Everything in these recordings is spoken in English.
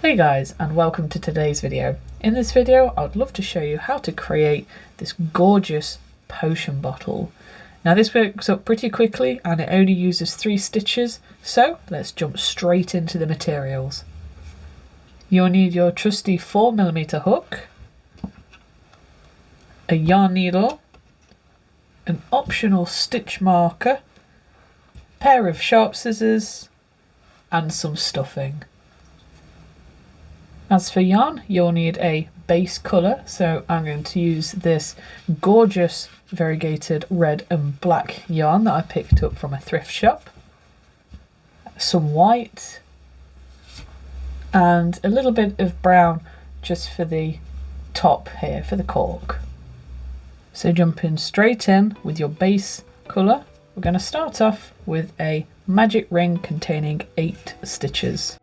Hey guys, and welcome to today's video. In this video I would love to show you how to create this gorgeous potion bottle. Now this works up pretty quickly and it only uses 3 stitches, so let's jump straight into the materials. You'll need your trusty 4mm hook, a yarn needle, an optional stitch marker, a pair of sharp scissors and some stuffing. As for yarn, you'll need a base colour, so I'm going to use this gorgeous variegated red and black yarn that I picked up from a thrift shop, some white, and a little bit of brown just for the top here, for the cork. So jumping straight in with your base colour, we're going to start off with a magic ring containing 8 stitches.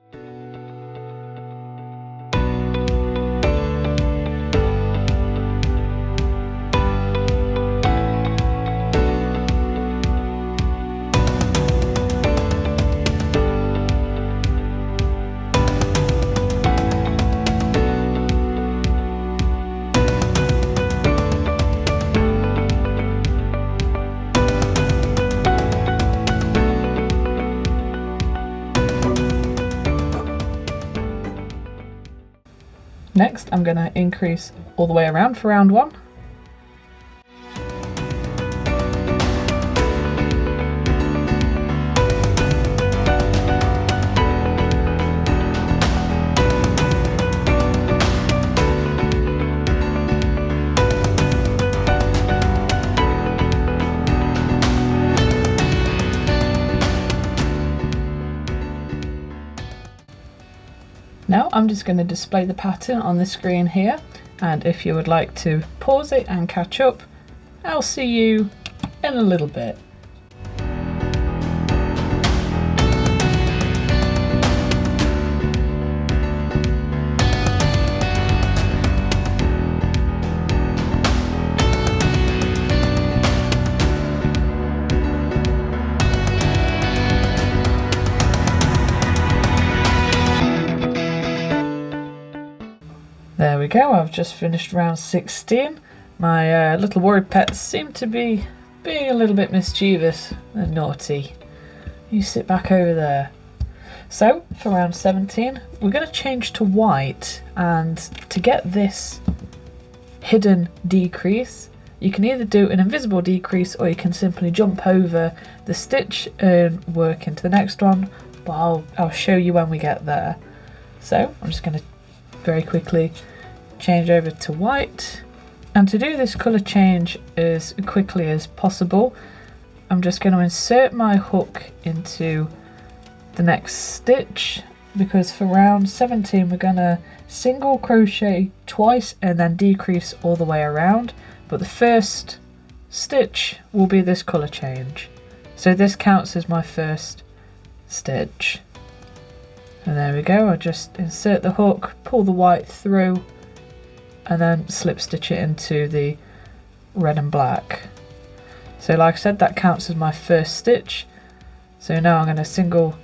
Next, I'm going to increase all the way around for round 1. Now I'm just going to display the pattern on the screen here, and if you would like to pause it and catch up, I'll see you in a little bit. There we go, I've just finished round 16. My little worried pets seem to be being a little bit mischievous and naughty. You sit back over there. So for round 17, we're going to change to white, and to get this hidden decrease, you can either do an invisible decrease or you can simply jump over the stitch and work into the next one, but I'll show you when we get there. So I'm just going to very quickly change over to white, and to do this colour change as quickly as possible, I'm just going to insert my hook into the next stitch, because for round 17 we're going to single crochet twice and then decrease all the way around, but the first stitch will be this colour change, so this counts as my first stitch. And there we go, I just insert the hook, pull the white through, and then slip stitch it into the red and black. So like I said, that counts as my first stitch. So now I'm going to single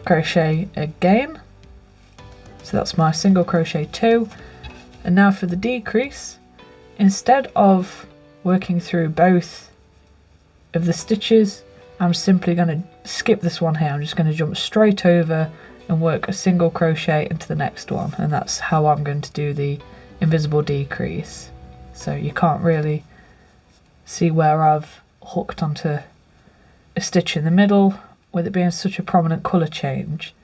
crochet again. So that's my single crochet 2. And now for the decrease, instead of working through both of the stitches, I'm simply going to skip this one here. I'm just going to jump straight over and work a single crochet into the next one, and that's how I'm going to do the invisible decrease. So you can't really see where I've hooked onto a stitch in the middle with it being such a prominent colour change.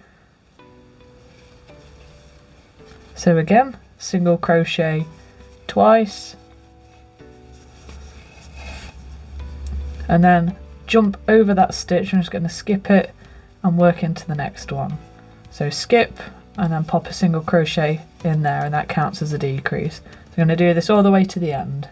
So again, single crochet twice, and then jump over that stitch. I'm just going to skip it and work into the next one. So skip and then pop a single crochet in there, and that counts as a decrease. So I'm going to do this all the way to the end.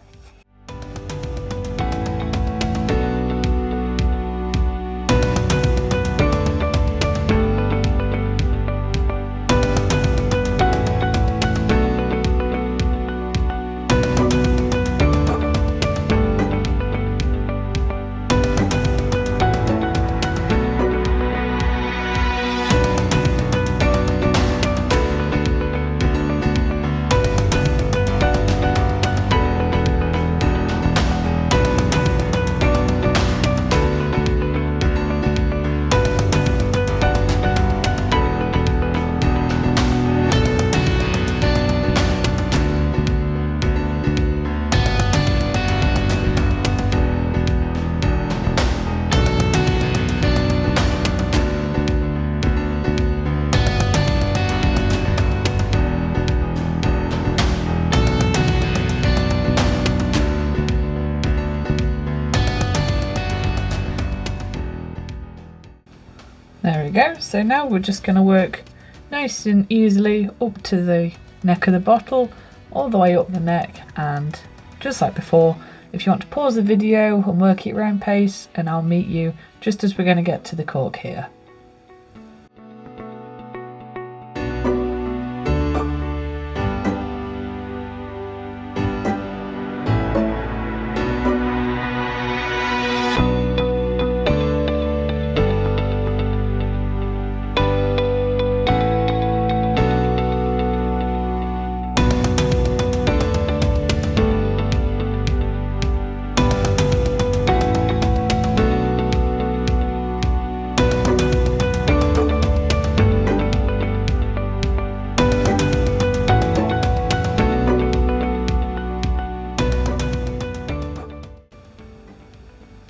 go. So now we're just going to work nice and easily up to the neck of the bottle, all the way up the neck, and just like before, if you want to pause the video and work it round pace, and I'll meet you just as we're going to get to the cork here.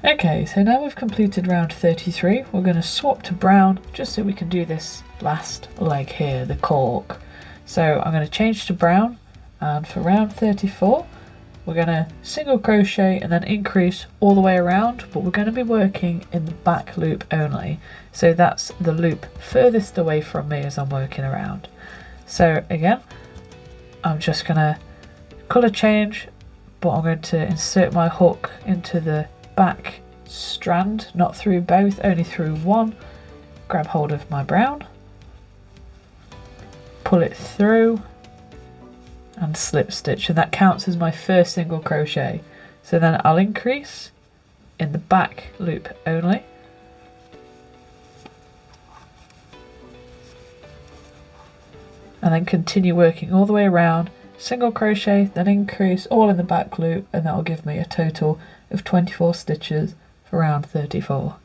Okay, so now we've completed round 33, we're going to swap to brown just so we can do this last leg here, the cork. So I'm going to change to brown, and for round 34 we're going to single crochet and then increase all the way around, but we're going to be working in the back loop only. So that's the loop furthest away from me as I'm working around. So again, I'm just going to colour change, but I'm going to insert my hook into the back strand, not through both, only through one. Grab hold of my brown, pull it through and slip stitch, and that counts as my first single crochet. So then I'll increase in the back loop only, and then continue working all the way around, single crochet, then increase all in the back loop, and that will give me a total of 24 stitches for round 34.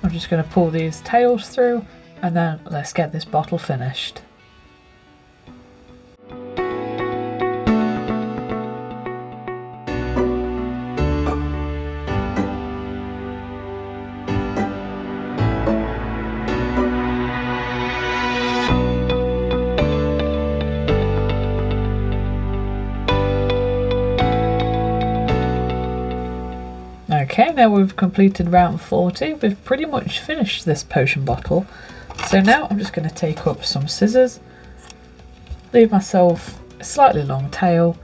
I'm just going to pull these tails through, and then let's get this bottle finished. Okay, now we've completed round 40, we've pretty much finished this potion bottle. So now I'm just going to take up some scissors, leave myself a slightly long tail,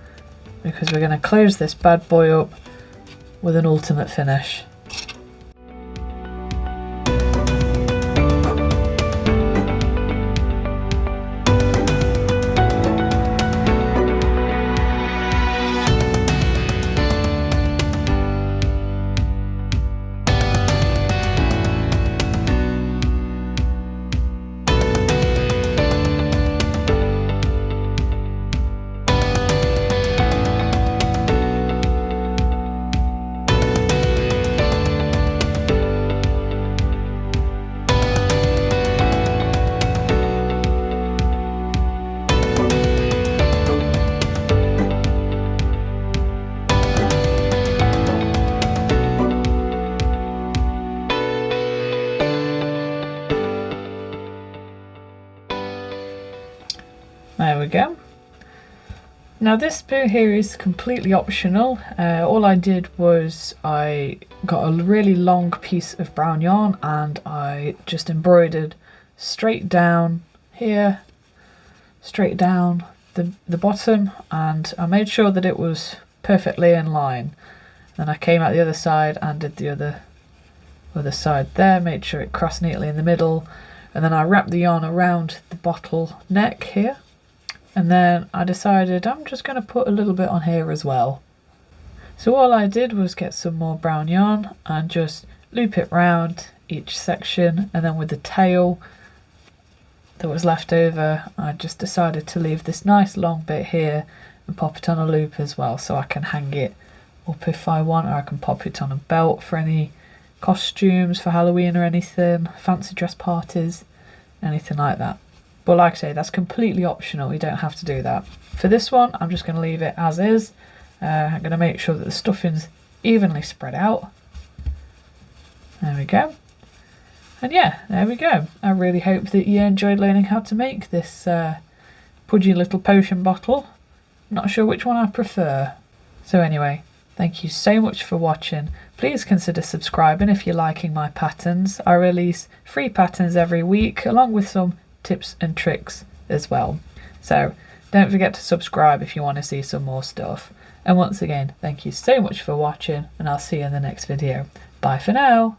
because we're going to close this bad boy up with an ultimate finish. we go. Now this bit here is completely optional. All I did was I got a really long piece of brown yarn and I just embroidered straight down here, straight down the bottom, and I made sure that it was perfectly in line. Then I came out the other side and did the other side there, made sure it crossed neatly in the middle, and then I wrapped the yarn around the bottle neck here. And then I decided I'm just going to put a little bit on here as well. So all I did was get some more brown yarn and just loop it round each section, and then with the tail that was left over I just decided to leave this nice long bit here and pop it on a loop as well, so I can hang it up if I want, or I can pop it on a belt for any costumes for Halloween or anything, fancy dress parties, anything like that. But like I say, that's completely optional, you don't have to do that. For this one, I'm just going to leave it as is. I'm going to make sure that the stuffing's evenly spread out. There we go. And yeah, there we go. I really hope that you enjoyed learning how to make this pudgy little potion bottle. Not sure which one I prefer. So anyway, thank you so much for watching. Please consider subscribing if you're liking my patterns. I release free patterns every week along with some tips and tricks as well. So don't forget to subscribe if you want to see some more stuff. And once again, thank you so much for watching, and I'll see you in the next video. Bye for now.